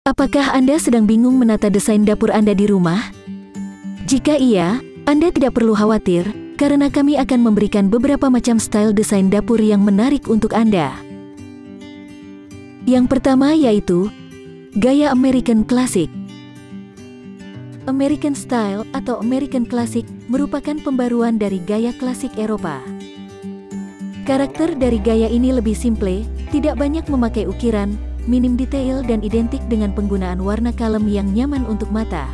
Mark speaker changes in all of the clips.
Speaker 1: Apakah Anda sedang bingung menata desain dapur Anda di rumah? Jika iya, Anda tidak perlu khawatir, karena kami akan memberikan beberapa macam style desain dapur yang menarik untuk Anda. Yang pertama yaitu gaya American Classic. American Style atau American Classic merupakan pembaruan dari gaya klasik Eropa. Karakter dari gaya ini lebih simple, tidak banyak memakai ukiran, minim detail dan identik dengan penggunaan warna kalem yang nyaman untuk mata.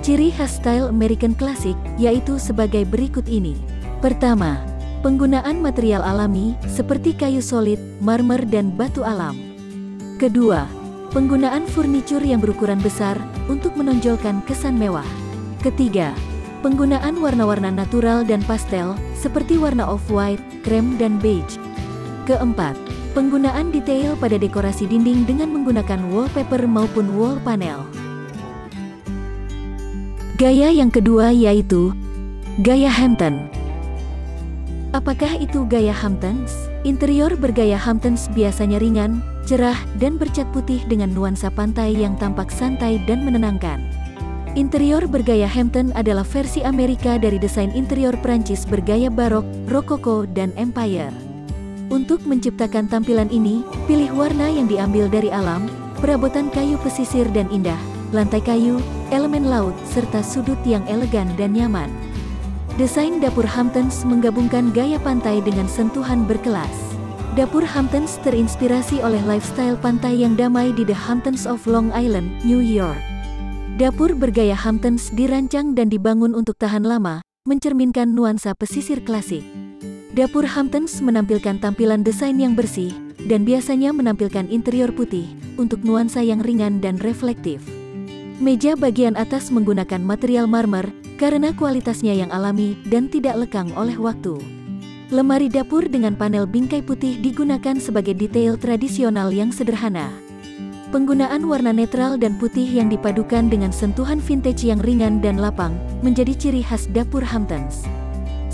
Speaker 1: Ciri khas style American Classic yaitu sebagai berikut ini. Pertama, penggunaan material alami seperti kayu solid, marmer dan batu alam. Kedua, penggunaan furnitur yang berukuran besar untuk menonjolkan kesan mewah. Ketiga, penggunaan warna-warna natural dan pastel seperti warna off-white, krem dan beige. Keempat, penggunaan detail pada dekorasi dinding dengan menggunakan wallpaper maupun wall panel. Gaya yang kedua yaitu gaya Hampton. Apakah itu gaya Hamptons? Interior bergaya Hamptons biasanya ringan, cerah, dan bercat putih dengan nuansa pantai yang tampak santai dan menenangkan. Interior bergaya Hampton adalah versi Amerika dari desain interior Prancis bergaya barok, rokoko, dan empire. Untuk menciptakan tampilan ini, pilih warna yang diambil dari alam, perabotan kayu pesisir dan indah, lantai kayu, elemen laut, serta sudut yang elegan dan nyaman. Desain dapur Hamptons menggabungkan gaya pantai dengan sentuhan berkelas. Dapur Hamptons terinspirasi oleh lifestyle pantai yang damai di The Hamptons of Long Island, New York. Dapur bergaya Hamptons dirancang dan dibangun untuk tahan lama, mencerminkan nuansa pesisir klasik. Dapur Hamptons menampilkan tampilan desain yang bersih, dan biasanya menampilkan interior putih, untuk nuansa yang ringan dan reflektif. Meja bagian atas menggunakan material marmer, karena kualitasnya yang alami dan tidak lekang oleh waktu. Lemari dapur dengan panel bingkai putih digunakan sebagai detail tradisional yang sederhana. Penggunaan warna netral dan putih yang dipadukan dengan sentuhan vintage yang ringan dan lapang, menjadi ciri khas dapur Hamptons.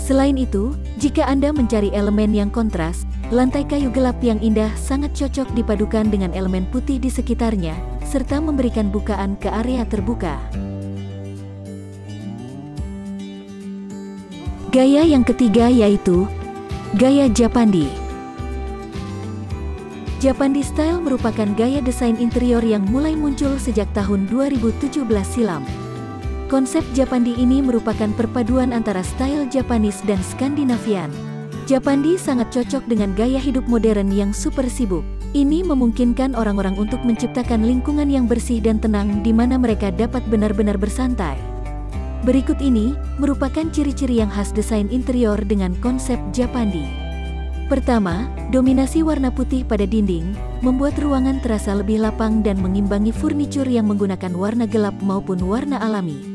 Speaker 1: Selain itu, jika Anda mencari elemen yang kontras, lantai kayu gelap yang indah sangat cocok dipadukan dengan elemen putih di sekitarnya, serta memberikan bukaan ke area terbuka. Gaya yang ketiga yaitu gaya Japandi. Japandi Style merupakan gaya desain interior yang mulai muncul sejak tahun 2017 silam. Konsep Japandi ini merupakan perpaduan antara style Japanese dan Skandinavian. Japandi sangat cocok dengan gaya hidup modern yang super sibuk. Ini memungkinkan orang-orang untuk menciptakan lingkungan yang bersih dan tenang di mana mereka dapat benar-benar bersantai. Berikut ini merupakan ciri-ciri yang khas desain interior dengan konsep Japandi. Pertama, dominasi warna putih pada dinding membuat ruangan terasa lebih lapang dan mengimbangi furnitur yang menggunakan warna gelap maupun warna alami.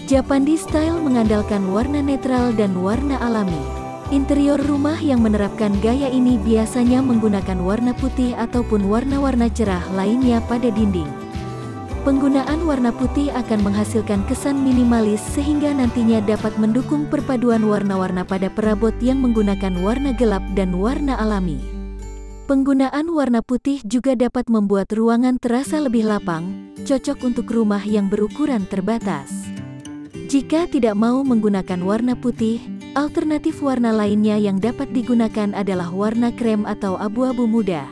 Speaker 1: Japandi Style mengandalkan warna netral dan warna alami. Interior rumah yang menerapkan gaya ini biasanya menggunakan warna putih ataupun warna-warna cerah lainnya pada dinding. Penggunaan warna putih akan menghasilkan kesan minimalis sehingga nantinya dapat mendukung perpaduan warna-warna pada perabot yang menggunakan warna gelap dan warna alami. Penggunaan warna putih juga dapat membuat ruangan terasa lebih lapang, cocok untuk rumah yang berukuran terbatas. Jika tidak mau menggunakan warna putih, alternatif warna lainnya yang dapat digunakan adalah warna krem atau abu-abu muda.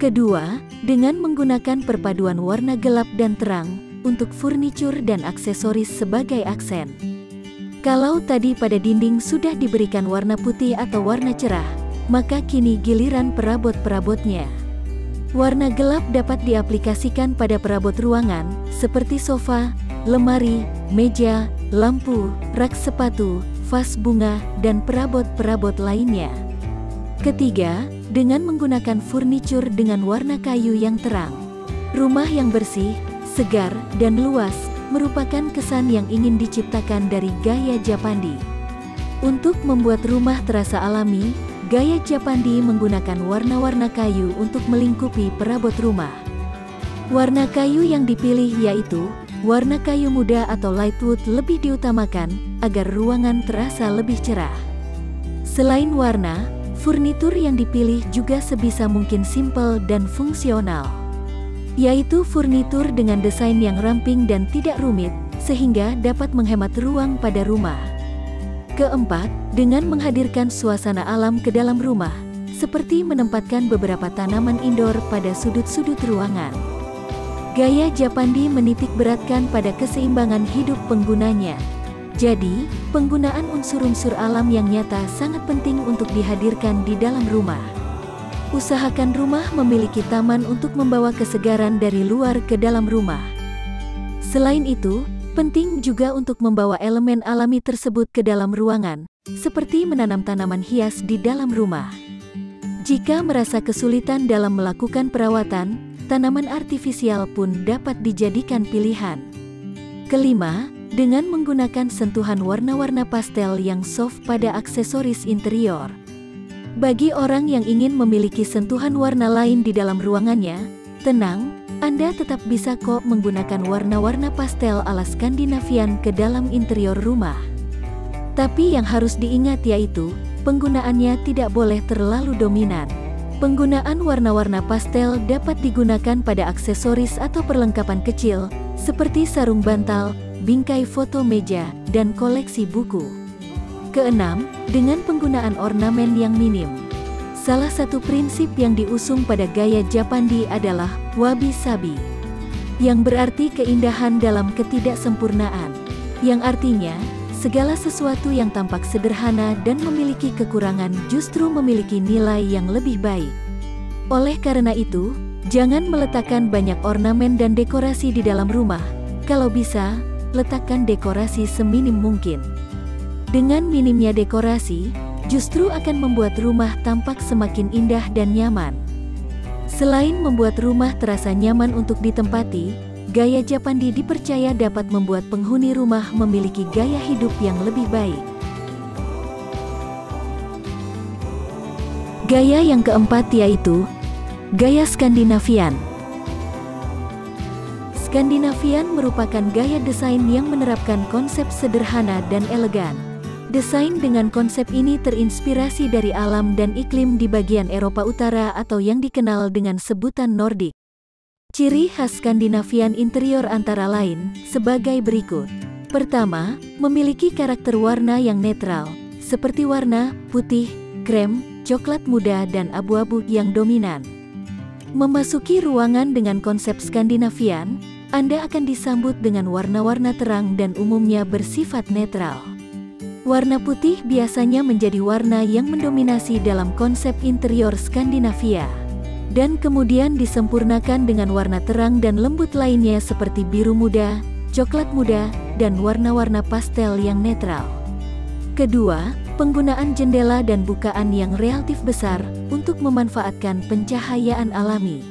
Speaker 1: Kedua, dengan menggunakan perpaduan warna gelap dan terang, untuk furnitur dan aksesoris sebagai aksen. Kalau tadi pada dinding sudah diberikan warna putih atau warna cerah, maka kini giliran perabot-perabotnya. Warna gelap dapat diaplikasikan pada perabot ruangan, seperti sofa, lemari, meja, lampu, rak sepatu, vas bunga, dan perabot-perabot lainnya. Ketiga, dengan menggunakan furnitur dengan warna kayu yang terang. Rumah yang bersih, segar, dan luas, merupakan kesan yang ingin diciptakan dari gaya Japandi. Untuk membuat rumah terasa alami, gaya Japandi menggunakan warna-warna kayu untuk melingkupi perabot rumah. Warna kayu yang dipilih yaitu warna kayu muda atau lightwood lebih diutamakan, agar ruangan terasa lebih cerah. Selain warna, furnitur yang dipilih juga sebisa mungkin simpel dan fungsional. yaitu furnitur dengan desain yang ramping dan tidak rumit, sehingga dapat menghemat ruang pada rumah. Keempat, dengan menghadirkan suasana alam ke dalam rumah, seperti menempatkan beberapa tanaman indoor pada sudut-sudut ruangan. Gaya Japandi menitik beratkan pada keseimbangan hidup penggunanya. Jadi, penggunaan unsur-unsur alam yang nyata sangat penting untuk dihadirkan di dalam rumah. Usahakan rumah memiliki taman untuk membawa kesegaran dari luar ke dalam rumah. Selain itu, penting juga untuk membawa elemen alami tersebut ke dalam ruangan, seperti menanam tanaman hias di dalam rumah. Jika merasa kesulitan dalam melakukan perawatan, tanaman artifisial pun dapat dijadikan pilihan. Kelima, dengan menggunakan sentuhan warna-warna pastel yang soft pada aksesoris interior. Bagi orang yang ingin memiliki sentuhan warna lain di dalam ruangannya, tenang, Anda tetap bisa kok menggunakan warna-warna pastel ala Skandinavian ke dalam interior rumah. Tapi yang harus diingat yaitu, penggunaannya tidak boleh terlalu dominan. Penggunaan warna-warna pastel dapat digunakan pada aksesoris atau perlengkapan kecil, seperti sarung bantal, bingkai foto meja, dan koleksi buku. Keenam, dengan penggunaan ornamen yang minim. Salah satu prinsip yang diusung pada gaya Japandi adalah wabi-sabi, yang berarti keindahan dalam ketidaksempurnaan, yang artinya segala sesuatu yang tampak sederhana dan memiliki kekurangan justru memiliki nilai yang lebih baik. Oleh karena itu, jangan meletakkan banyak ornamen dan dekorasi di dalam rumah. Kalau bisa, letakkan dekorasi seminim mungkin. Dengan minimnya dekorasi, justru akan membuat rumah tampak semakin indah dan nyaman. Selain membuat rumah terasa nyaman untuk ditempati, gaya Japandi dipercaya dapat membuat penghuni rumah memiliki gaya hidup yang lebih baik. Gaya yang keempat yaitu gaya Skandinavian. Skandinavian merupakan gaya desain yang menerapkan konsep sederhana dan elegan. Desain dengan konsep ini terinspirasi dari alam dan iklim di bagian Eropa Utara atau yang dikenal dengan sebutan Nordik. Ciri khas Skandinavian interior antara lain sebagai berikut. Pertama, memiliki karakter warna yang netral, seperti warna putih, krem, coklat muda dan abu-abu yang dominan. Memasuki ruangan dengan konsep Skandinavian, Anda akan disambut dengan warna-warna terang dan umumnya bersifat netral. Warna putih biasanya menjadi warna yang mendominasi dalam konsep interior Skandinavia, dan kemudian disempurnakan dengan warna terang dan lembut lainnya seperti biru muda, coklat muda, dan warna-warna pastel yang netral. Kedua, penggunaan jendela dan bukaan yang relatif besar untuk memanfaatkan pencahayaan alami.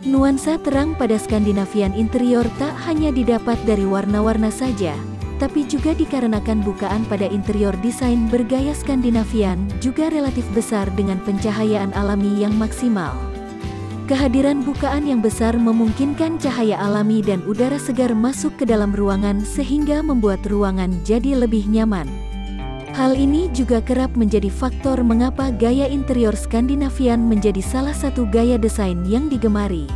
Speaker 1: Nuansa terang pada Skandinavian interior tak hanya didapat dari warna-warna saja, tapi juga dikarenakan bukaan pada interior desain bergaya Skandinavian juga relatif besar dengan pencahayaan alami yang maksimal. Kehadiran bukaan yang besar memungkinkan cahaya alami dan udara segar masuk ke dalam ruangan sehingga membuat ruangan jadi lebih nyaman. Hal ini juga kerap menjadi faktor mengapa gaya interior Skandinavian menjadi salah satu gaya desain yang digemari.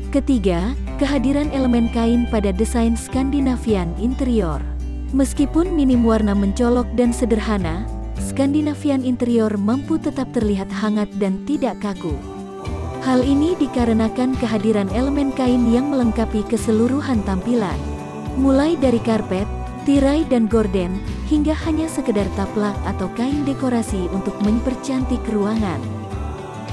Speaker 1: Ketiga, kehadiran elemen kain pada desain Skandinavian interior. Meskipun minim warna mencolok dan sederhana, Skandinavian interior mampu tetap terlihat hangat dan tidak kaku. Hal ini dikarenakan kehadiran elemen kain yang melengkapi keseluruhan tampilan. Mulai dari karpet, tirai dan gorden, hingga hanya sekedar taplak atau kain dekorasi untuk mempercantik ruangan.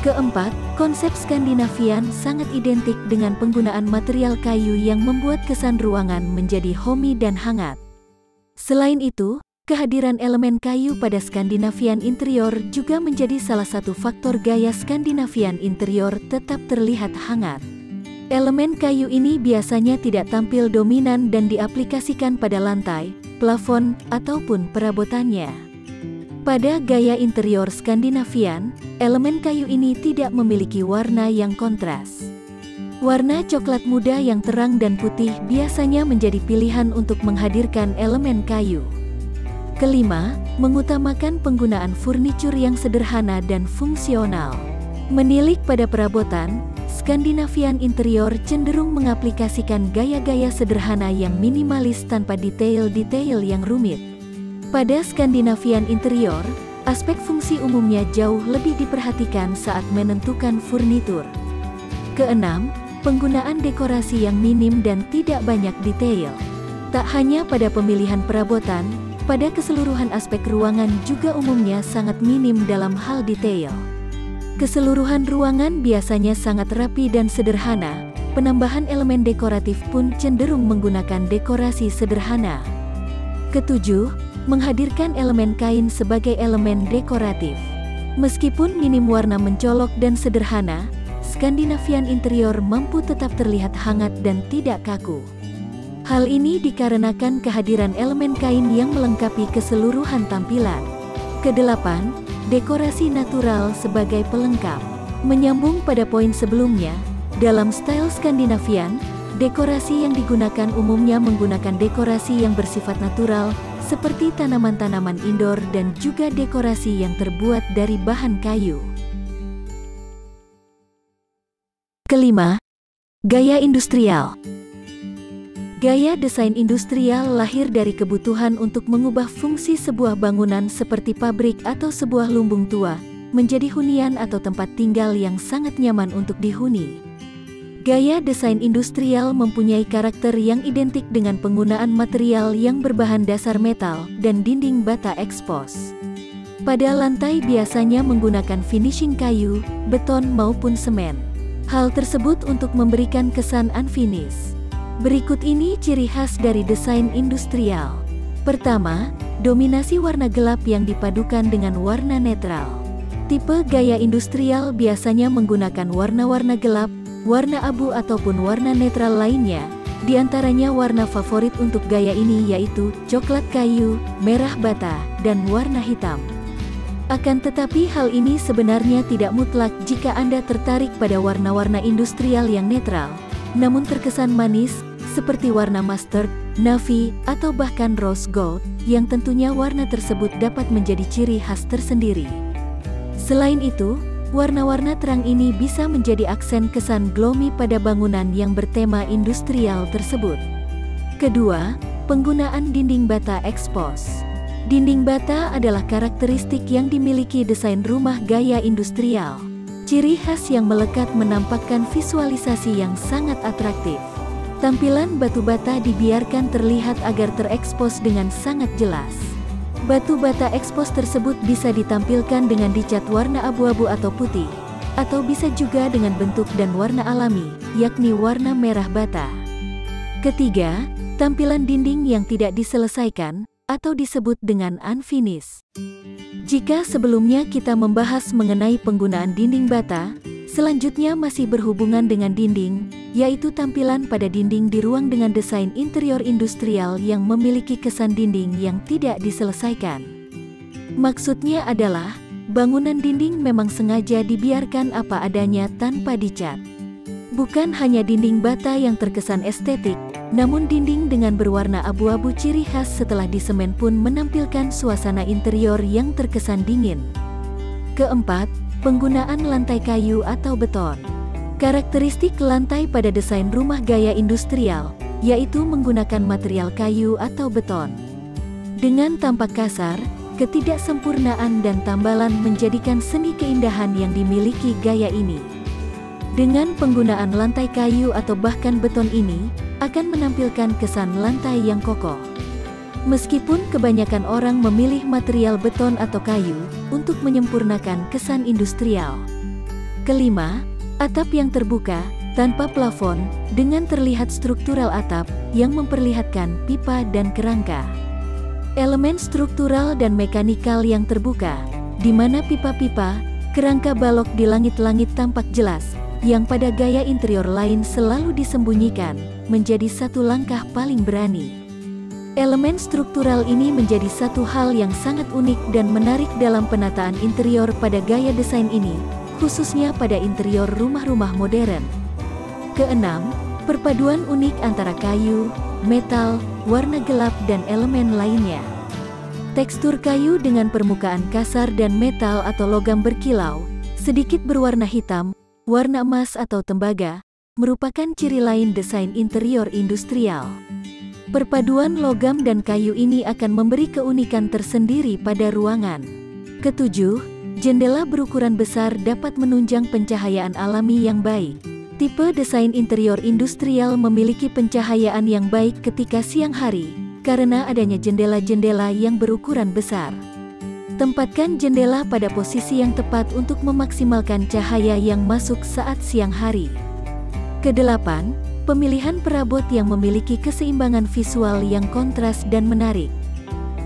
Speaker 1: Keempat, konsep Skandinavian sangat identik dengan penggunaan material kayu yang membuat kesan ruangan menjadi homey dan hangat. Selain itu, kehadiran elemen kayu pada Skandinavian interior juga menjadi salah satu faktor gaya Skandinavian interior tetap terlihat hangat. Elemen kayu ini biasanya tidak tampil dominan dan diaplikasikan pada lantai, plafon, ataupun perabotannya. Pada gaya interior Skandinavian, elemen kayu ini tidak memiliki warna yang kontras. Warna coklat muda yang terang dan putih biasanya menjadi pilihan untuk menghadirkan elemen kayu. Kelima, mengutamakan penggunaan furnitur yang sederhana dan fungsional. Menilik pada perabotan, Scandinavian Interior cenderung mengaplikasikan gaya-gaya sederhana yang minimalis tanpa detail-detail yang rumit. Pada Scandinavian Interior, aspek fungsi umumnya jauh lebih diperhatikan saat menentukan furnitur. Keenam, penggunaan dekorasi yang minim dan tidak banyak detail. Tak hanya pada pemilihan perabotan, pada keseluruhan aspek ruangan juga umumnya sangat minim dalam hal detail. Keseluruhan ruangan biasanya sangat rapi dan sederhana, penambahan elemen dekoratif pun cenderung menggunakan dekorasi sederhana. Ketujuh, menghadirkan elemen kain sebagai elemen dekoratif. Meskipun minim warna mencolok dan sederhana, Scandinavian Interior mampu tetap terlihat hangat dan tidak kaku. Hal ini dikarenakan kehadiran elemen kain yang melengkapi keseluruhan tampilan. Kedelapan, dekorasi natural sebagai pelengkap. Menyambung pada poin sebelumnya, dalam style Skandinavian, dekorasi yang digunakan umumnya menggunakan dekorasi yang bersifat natural, seperti tanaman-tanaman indoor dan juga dekorasi yang terbuat dari bahan kayu. Kelima, gaya industrial. Gaya desain industrial lahir dari kebutuhan untuk mengubah fungsi sebuah bangunan seperti pabrik atau sebuah lumbung tua, menjadi hunian atau tempat tinggal yang sangat nyaman untuk dihuni. Gaya desain industrial mempunyai karakter yang identik dengan penggunaan material yang berbahan dasar metal dan dinding bata ekspos. Pada lantai biasanya menggunakan finishing kayu, beton maupun semen. Hal tersebut untuk memberikan kesan unfinished. Berikut ini ciri khas dari desain industrial. Pertama, dominasi warna gelap yang dipadukan dengan warna netral. Tipe gaya industrial biasanya menggunakan warna-warna gelap, warna abu ataupun warna netral lainnya. Di antaranya warna favorit untuk gaya ini yaitu coklat kayu, merah bata, dan warna hitam. Akan tetapi hal ini sebenarnya tidak mutlak jika Anda tertarik pada warna-warna industrial yang netral, namun terkesan manis, seperti warna mustard, navy, atau bahkan rose gold, yang tentunya warna tersebut dapat menjadi ciri khas tersendiri. Selain itu, warna-warna terang ini bisa menjadi aksen kesan gloomy pada bangunan yang bertema industrial tersebut. Kedua, penggunaan dinding bata ekspos. Dinding bata adalah karakteristik yang dimiliki desain rumah gaya industrial. Ciri khas yang melekat menampakkan visualisasi yang sangat atraktif. Tampilan batu bata dibiarkan terlihat agar terekspos dengan sangat jelas. Batu bata ekspos tersebut bisa ditampilkan dengan dicat warna abu-abu atau putih, atau bisa juga dengan bentuk dan warna alami, yakni warna merah bata. Ketiga, tampilan dinding yang tidak diselesaikan, atau disebut dengan unfinished. Jika sebelumnya kita membahas mengenai penggunaan dinding bata, selanjutnya masih berhubungan dengan dinding, yaitu tampilan pada dinding di ruang dengan desain interior industrial yang memiliki kesan dinding yang tidak diselesaikan. Maksudnya adalah, bangunan dinding memang sengaja dibiarkan apa adanya tanpa dicat. Bukan hanya dinding bata yang terkesan estetik, namun dinding dengan berwarna abu-abu ciri khas setelah disemen pun menampilkan suasana interior yang terkesan dingin. Keempat, penggunaan lantai kayu atau beton. Karakteristik lantai pada desain rumah gaya industrial, yaitu menggunakan material kayu atau beton. Dengan tampak kasar, ketidaksempurnaan dan tambalan menjadikan seni keindahan yang dimiliki gaya ini. Dengan penggunaan lantai kayu atau bahkan beton ini, akan menampilkan kesan lantai yang kokoh. Meskipun kebanyakan orang memilih material beton atau kayu untuk menyempurnakan kesan industrial. Kelima, atap yang terbuka, tanpa plafon, dengan terlihat struktural atap, yang memperlihatkan pipa dan kerangka. Elemen struktural dan mekanikal yang terbuka, di mana pipa-pipa, kerangka balok di langit-langit tampak jelas, yang pada gaya interior lain selalu disembunyikan, menjadi satu langkah paling berani. Elemen struktural ini menjadi satu hal yang sangat unik dan menarik dalam penataan interior pada gaya desain ini, khususnya pada interior rumah-rumah modern. Keenam, perpaduan unik antara kayu, metal, warna gelap dan elemen lainnya. Tekstur kayu dengan permukaan kasar dan metal atau logam berkilau, sedikit berwarna hitam, warna emas atau tembaga, merupakan ciri lain desain interior industrial. Perpaduan logam dan kayu ini akan memberi keunikan tersendiri pada ruangan. Ketujuh, jendela berukuran besar dapat menunjang pencahayaan alami yang baik. Tipe desain interior industrial memiliki pencahayaan yang baik ketika siang hari, karena adanya jendela-jendela yang berukuran besar. Tempatkan jendela pada posisi yang tepat untuk memaksimalkan cahaya yang masuk saat siang hari. Kedelapan, pemilihan perabot yang memiliki keseimbangan visual yang kontras dan menarik.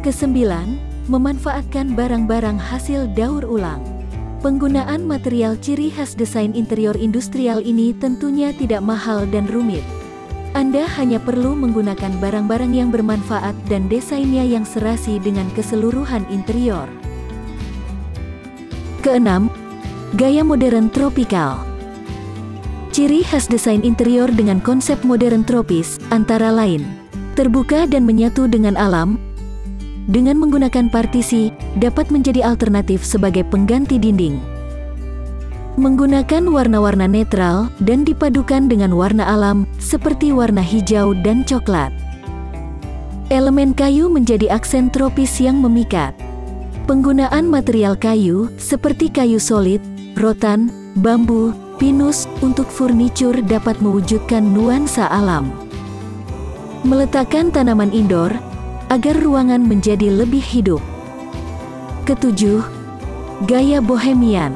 Speaker 1: Kesembilan, memanfaatkan barang-barang hasil daur ulang. Penggunaan material ciri khas desain interior industrial ini tentunya tidak mahal dan rumit. Anda hanya perlu menggunakan barang-barang yang bermanfaat dan desainnya yang serasi dengan keseluruhan interior. Keenam, gaya modern tropikal. Ciri khas desain interior dengan konsep modern tropis, antara lain, terbuka dan menyatu dengan alam. Dengan menggunakan partisi, dapat menjadi alternatif sebagai pengganti dinding. Menggunakan warna-warna netral dan dipadukan dengan warna alam, seperti warna hijau dan coklat. Elemen kayu menjadi aksen tropis yang memikat. Penggunaan material kayu, seperti kayu solid, rotan, bambu, pinus, untuk furnitur dapat mewujudkan nuansa alam. Meletakkan tanaman indoor, agar ruangan menjadi lebih hidup. Ketujuh, gaya bohemian.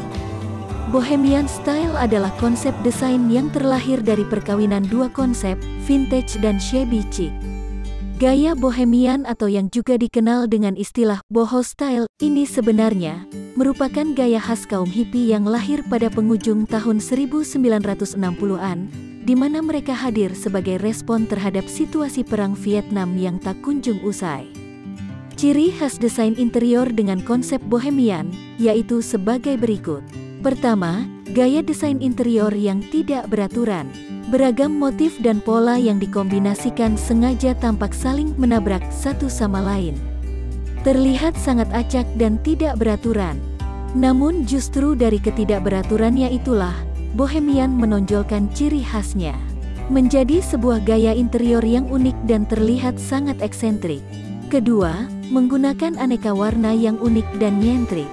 Speaker 1: Bohemian style adalah konsep desain yang terlahir dari perkawinan dua konsep, vintage dan shabby chic. Gaya bohemian atau yang juga dikenal dengan istilah boho style, ini sebenarnya merupakan gaya khas kaum hippie yang lahir pada penghujung tahun 1960-an, di mana mereka hadir sebagai respon terhadap situasi Perang Vietnam yang tak kunjung usai. Ciri khas desain interior dengan konsep bohemian, yaitu sebagai berikut. Pertama, gaya desain interior yang tidak beraturan. Beragam motif dan pola yang dikombinasikan sengaja tampak saling menabrak satu sama lain. Terlihat sangat acak dan tidak beraturan. Namun justru dari ketidakberaturannya itulah, bohemian menonjolkan ciri khasnya. Menjadi sebuah gaya interior yang unik dan terlihat sangat eksentrik. Kedua, menggunakan aneka warna yang unik dan nyentrik.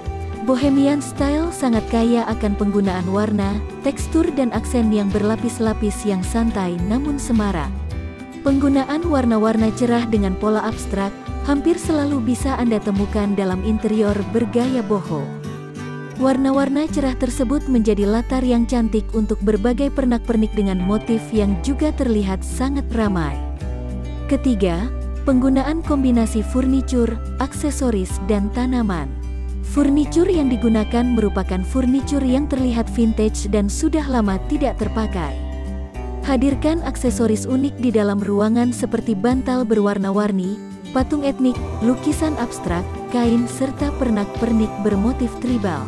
Speaker 1: Bohemian style sangat kaya akan penggunaan warna, tekstur dan aksen yang berlapis-lapis yang santai namun semarak. Penggunaan warna-warna cerah dengan pola abstrak, hampir selalu bisa Anda temukan dalam interior bergaya boho. Warna-warna cerah tersebut menjadi latar yang cantik untuk berbagai pernak-pernik dengan motif yang juga terlihat sangat ramai. Ketiga, penggunaan kombinasi furnitur, aksesoris dan tanaman. Furnitur yang digunakan merupakan furnitur yang terlihat vintage dan sudah lama tidak terpakai. Hadirkan aksesoris unik di dalam ruangan seperti bantal berwarna-warni, patung etnik, lukisan abstrak, kain serta pernak-pernik bermotif tribal.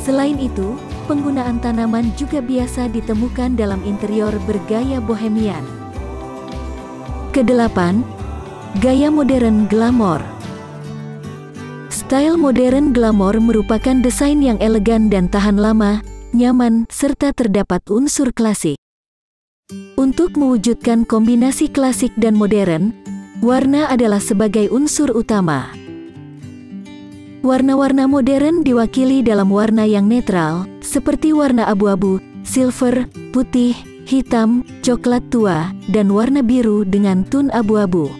Speaker 1: Selain itu, penggunaan tanaman juga biasa ditemukan dalam interior bergaya bohemian. Kedelapan, gaya modern glamor. Style modern glamor merupakan desain yang elegan dan tahan lama, nyaman, serta terdapat unsur klasik. Untuk mewujudkan kombinasi klasik dan modern, warna adalah sebagai unsur utama. Warna-warna modern diwakili dalam warna yang netral, seperti warna abu-abu, silver, putih, hitam, coklat tua, dan warna biru dengan tone abu-abu.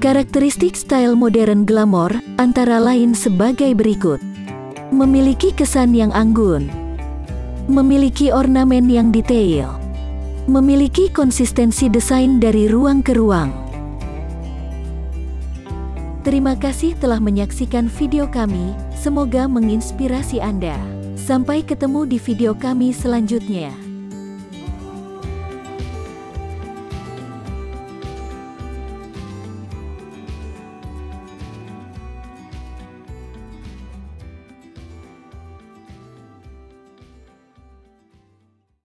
Speaker 1: Karakteristik style modern glamor, antara lain sebagai berikut. Memiliki kesan yang anggun. Memiliki ornamen yang detail. Memiliki konsistensi desain dari ruang ke ruang. Terima kasih telah menyaksikan video kami, semoga menginspirasi Anda. Sampai ketemu di video kami selanjutnya.